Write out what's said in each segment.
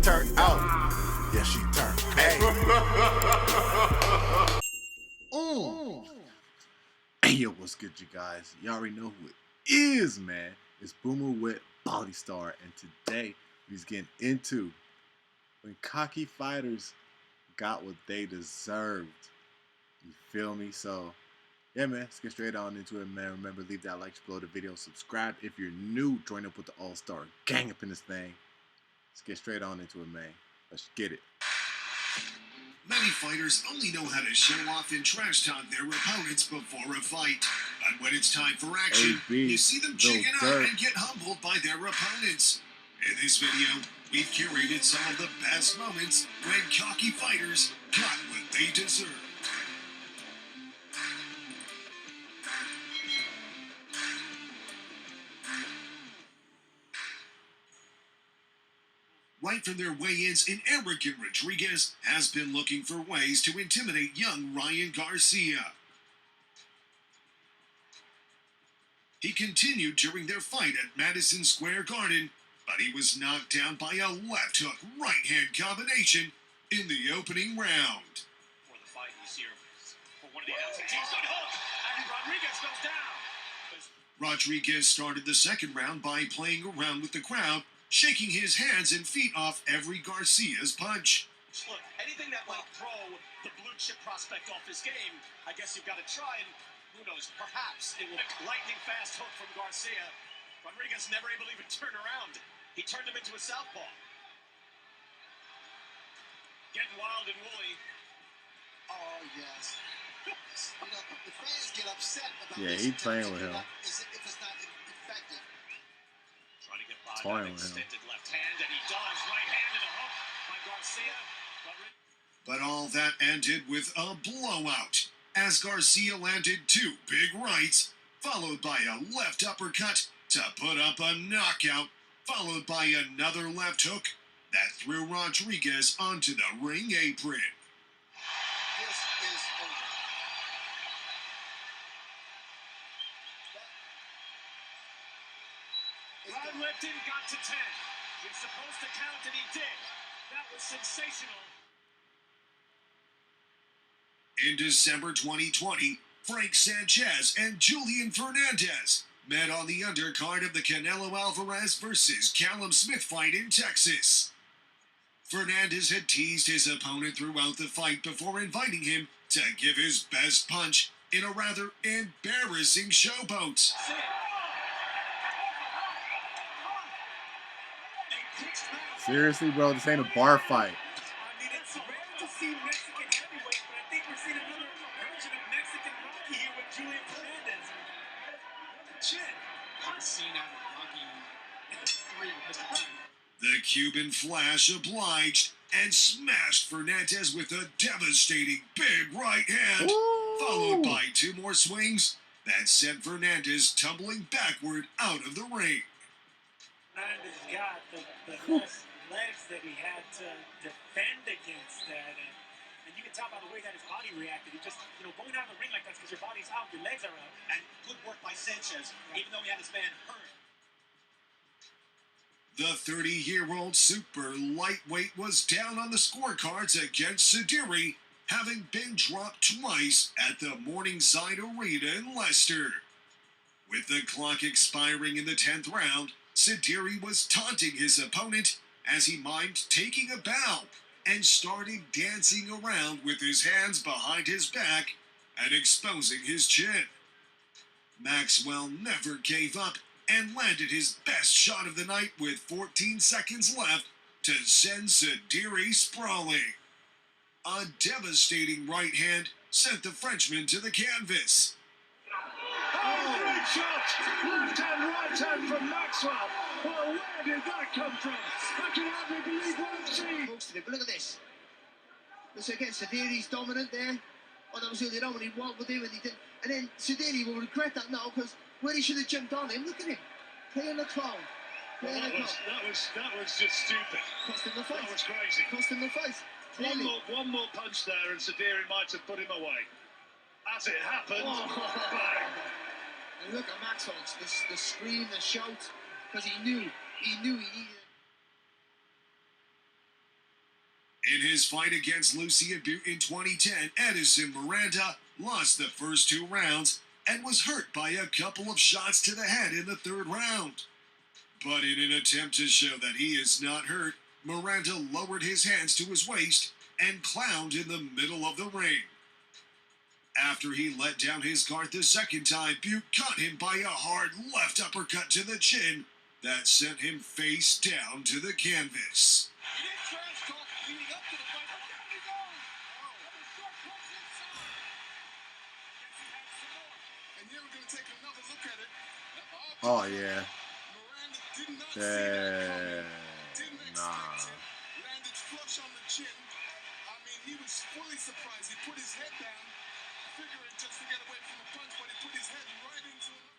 turned out. Yeah, she turned. Hey. Hey, yo, what's good, you guys? You already know who it is, man. It's Boomer with Body Star, and today he's getting into when cocky fighters got what they deserved. You feel me? So, yeah, man, let's get straight on into it, man. Remember, leave that like below the video. Subscribe if you're new. Join up with the All-Star gang up in this thing. Let's get straight on into it, man. Let's get it. Many fighters only know how to show off and trash talk their opponents before a fight. But when it's time for action, you see them chicken out and get humbled by their opponents. In this video, we've curated some of the best moments when cocky fighters got what they deserved. Right from their weigh-ins, an arrogant Rodriguez has been looking for ways to intimidate young Ryan Garcia. He continued during their fight at Madison Square Garden, but he was knocked down by a left hook right-hand combination in the opening round. For the fight, he's here for one of the announcing teams. Good hook, and Rodriguez goes down. Rodriguez started the second round by playing around with the crowd, shaking his hands and feet off every Garcia's punch. Look, anything that might throw the blue chip prospect off his game, I guess you've got to try, and who knows, perhaps it will. Lightning fast hook from Garcia. Rodriguez never able to even turn around. He turned him into a southpaw. Getting wild and woolly. Oh, yes. You know, the fans get upset about he's playing with him. If it's not effective. Trying to get by that extended left hand, and he does. Right hand and a hook by Garcia. But all that ended with a blowout, as Garcia landed two big rights, followed by a left uppercut to put up a knockout, followed by another left hook that threw Rodriguez onto the ring apron. This is over. Ron Lipton got to 10. He was supposed to count, and he did. That was sensational. In December 2020, Frank Sanchez and Julian Fernandez met on the undercard of the Canelo Alvarez versus Callum Smith fight in Texas. Fernandez had teased his opponent throughout the fight before inviting him to give his best punch in a rather embarrassing showboat. Seriously, bro, this ain't a bar fight. I mean, it's rare to see Mexican heavyweights, but I think we're seeing another version of Mexican Rocky here with Julian Fernandez. Chin. I've seen out of Rocky 3 with Mr. Broner. The Cuban Flash obliged and smashed Fernandez with a devastating big right hand, followed by two more swings that sent Fernandez tumbling backward out of the ring. Fernandez got the best legs that he had to defend against that, and you can tell by the way that his body reacted. He just, going out of the ring like that because your body's out, your legs are out. And good work by Sanchez, even though he had his man hurt. The 30-year-old super lightweight was down on the scorecards against Sidiri, having been dropped twice at the Morningside Arena in Leicester. With the clock expiring in the 10th round, Sidiri was taunting his opponent as he mimed taking a bow and started dancing around with his hands behind his back and exposing his chin. Maxwell never gave up and landed his best shot of the night with 14 seconds left to send Sidiri sprawling. A devastating right hand sent the Frenchman to the canvas. Oh, great shot! Left hand, right hand from Maxwell. Well, where did that come from? I can hardly believe what I've seen. But look at this. Let's again, Sidiri's dominant there. Oh, that was really wrong when he wobbled him and he didn't. And then Sidiri will regret that now because where he should have jumped on him. Look at him. Playing the clown. Well, that was just stupid. Cost him the fight. That was crazy. Cost him the fight. One more punch there and Sidiri might have put him away. As it happened, bang. And look at Maxwell, the scream, the shout, because he knew he needed. In his fight against Lucy and Butte in 2010, Edison Miranda lost the first 2 rounds and was hurt by a couple of shots to the head in the 3rd round. But in an attempt to show that he is not hurt, Miranda lowered his hands to his waist and clowned in the middle of the ring. After he let down his guard the 2nd time, Butte caught him by a hard left uppercut to the chin that sent him face down to the canvas. Oh, yeah. Yeah. Nah. Landed flush on the chin. I mean, he was fully surprised. He put his head down, figuring just to get away from the punch, but he put his head right into it.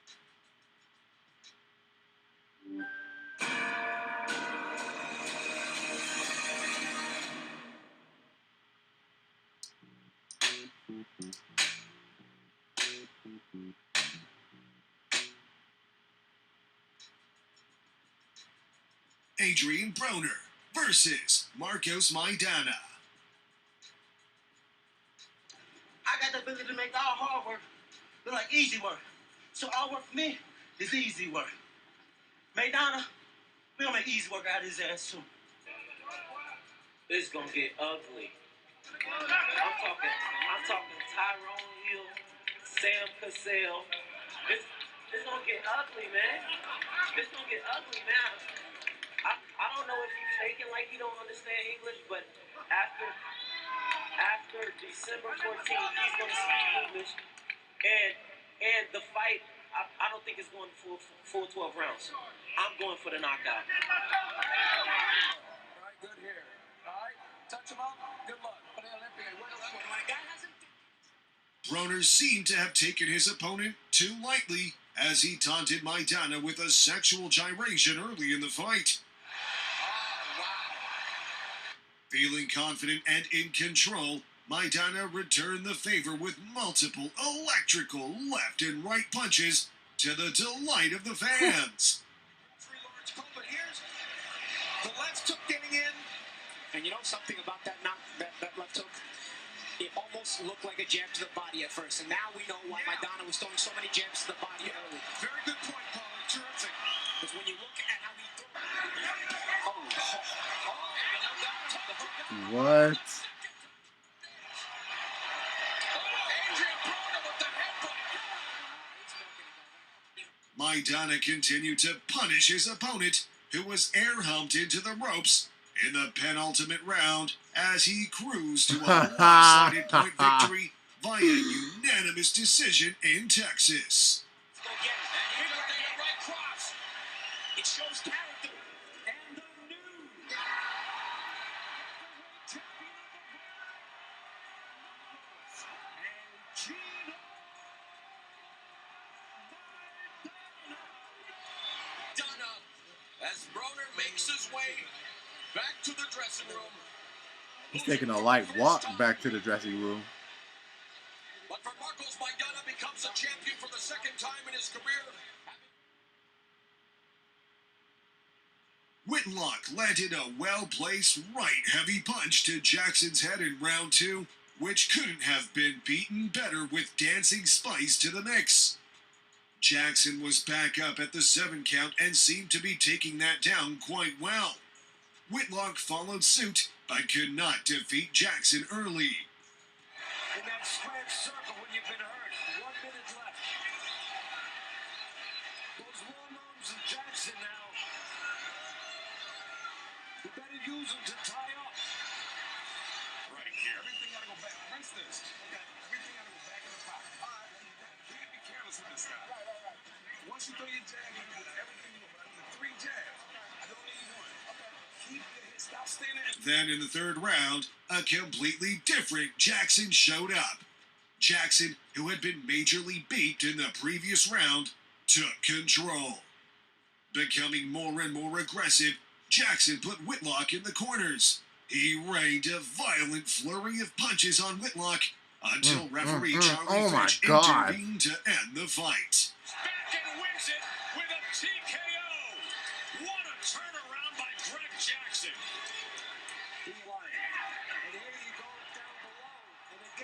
Adrian Broner versus Marcos Maidana. I got the ability to make all hard work look like easy work. So all work for me is easy work. Maidana, we gonna make easy work out of his ass too. This gonna get ugly. I'm talking Tyrone Hill, Sam Cassell. This gonna get ugly, man. This gonna get ugly now. I don't know if he's faking like he don't understand English, but after December 14th, he's gonna speak English, and the fight, I don't think it's going full 12 rounds. I'm going for the knockout. All right, good here. All right, touch him up. Good luck. Broner seemed to have taken his opponent too lightly as he taunted Maidana with a sexual gyration early in the fight. Feeling confident and in control, Maidana returned the favor with multiple electrical left and right punches to the delight of the fans. But here's the left hook getting in. And you know something about that left hook? It almost looked like a jab to the body at first. And now we know why Maidana was throwing so many jabs to the body early. Very good point, Paul. Terrific. Because when you look at how he threw What? Maidana continued to punish his opponent, who was air humped into the ropes in the penultimate round as he cruised to a lopsided point victory via unanimous decision in Texas. It shows character. And the new Maidana, as Broner makes his way back to the dressing room. He's taking a light walk back to the dressing room. But for Marcos, Maidana becomes a champion for the 2nd time in his career. Whitlock landed a well-placed right heavy punch to Jackson's head in round 2, which couldn't have been beaten better with dancing spice to the mix. Jackson was back up at the 7 count and seemed to be taking that down quite well. Whitlock followed suit, but could not defeat Jackson early. In that square circle when you've been hurt. 1 minute left. Those long arms of Jackson now. You better use them to tie up. Right here. Everything got to go back. Press this. Okay. Everything got to go back in the pocket. All right. You can't be careless with this guy. Right. Once you throw your jab, you do everything you want. I need 3 jabs. I don't need 1. Okay. Keep your head. Stop standing. Then in the 3rd round, a completely different Jackson showed up. Jackson, who had been majorly beat in the previous round, took control. Becoming more and more aggressive, Jackson put Whitlock in the corners. He rained a violent flurry of punches on Whitlock until referee Charlie Finch intervened to end the fight. back and wins it with a TKO. What a turnaround by Greg Jackson.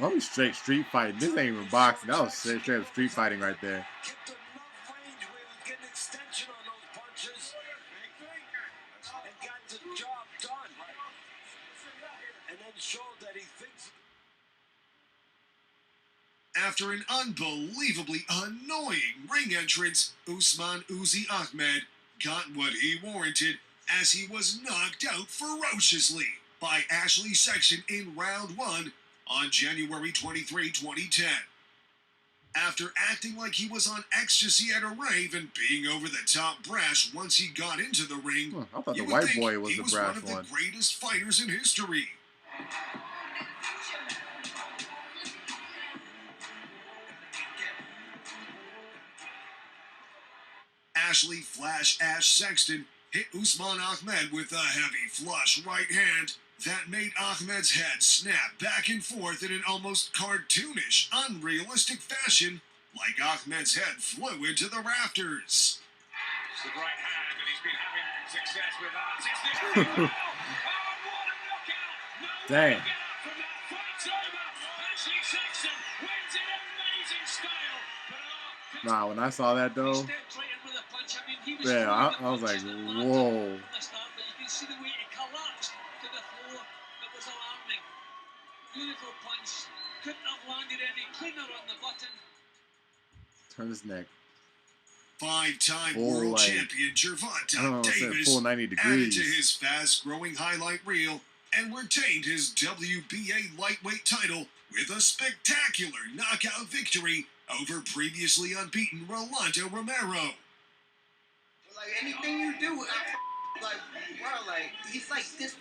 I'm straight street fighting. This ain't even boxing. That was straight up street fighting right there. Kept enough range where he was getting extension on those punches and got the job done. And then showed that he thinks. After an unbelievably annoying ring entrance, Usman Uzi Ahmed got what he warranted as he was knocked out ferociously by Ashley Sexton in round 1 on January 23, 2010. After acting like he was on ecstasy at a rave and being over the top brash once he got into the ring, I thought the you would white think boy was he the was brash one of one. the greatest fighters in history. Ashley Flash Ash Sexton hit Usman Ahmed with a heavy flush right hand that made Ahmed's head snap back and forth in an almost cartoonish, unrealistic fashion, like Ahmed's head flew into the rafters. It's the right hand, and he's been having success with that. It's the... Oh, what a knockout! No Dang. way to get up from that. Fight's over. Ashley Sexton wins in amazing style. But, Nah, when I saw that though, yeah, I was like, whoa. Turn his neck. Five-time Full, world like, champion Gervonta I don't know, Davis full 90 added degrees. to his fast-growing highlight reel and retained his WBA lightweight title with a spectacular knockout victory over previously unbeaten Rolando Romero. Like anything you do, like bro, like he's like this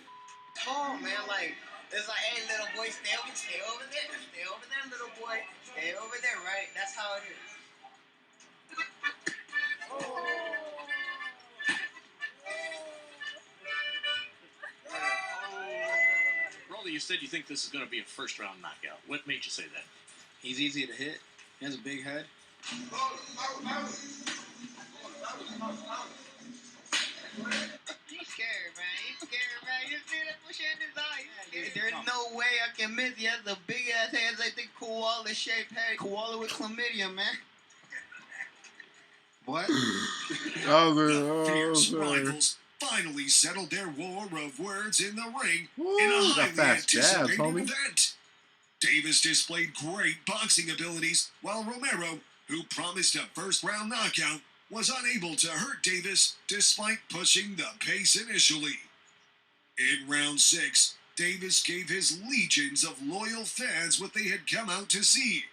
tall, man. Like it's like, hey, little boy, stay over there, little boy, stay over there, right? That's how it is. Rolly, you said you think this is going to be a first-round knockout. What made you say that? He's easy to hit. He has a big head. He's scared, man. You see that push in his eye? There's no way I can miss. He has the big ass hands like the koala-shaped head. Koala with chlamydia, man. What? The fierce rivals finally settled their war of words in the ring in a Ooh, highly got fast jabs, anticipated homie. event. Davis displayed great boxing abilities, while Romero, who promised a first-round knockout, was unable to hurt Davis despite pushing the pace initially. In round 6, Davis gave his legions of loyal fans what they had come out to see,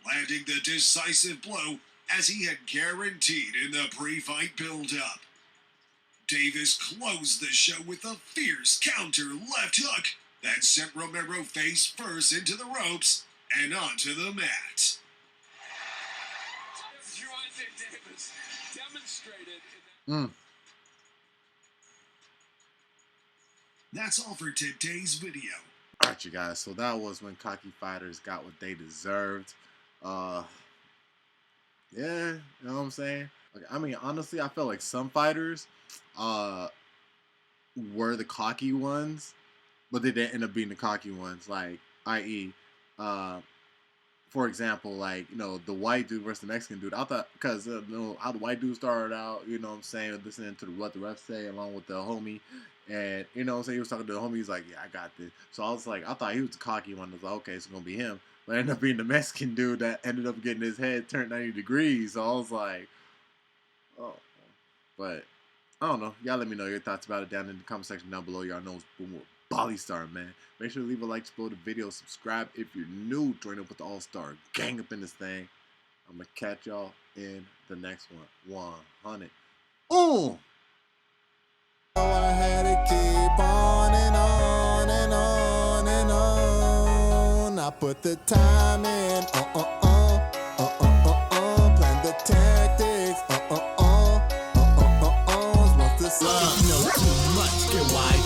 landing the decisive blow as he had guaranteed in the pre-fight build-up. Davis closed the show with a fierce counter left hook that sent Romero face first into the ropes and onto the mat. Davis demonstrated in that. That's all for today's video. Alright, you guys, so that was when cocky fighters got what they deserved. Yeah, you know what I'm saying? Like, I mean, honestly, I felt like some fighters were the cocky ones, but they didn't end up being the cocky ones. Like, i.e., for example, like, you know, the white dude versus the Mexican dude. I thought, because, you know, how the white dude started out, you know what I'm saying, listening to what the ref say along with the homie. And, you know what I'm saying, he was talking to the homie, he's like, yeah, I got this. So I was like, I thought he was the cocky one. I was like, okay, it's going to be him. But it ended up being the Mexican dude that ended up getting his head turned 90 degrees. So I was like, oh. But, I don't know. Y'all let me know your thoughts about it down in the comment section down below. Y'all know it's Boomer Bally Star, man. Make sure to leave a like, explode the video, subscribe if you're new. Join up with the All-Star gang up in this thing. I'm going to catch y'all in the next one. 100. Oh! I had to keep on and on and on and on. I put the time in, plan the tactics, once the sun, you know too much, get wide.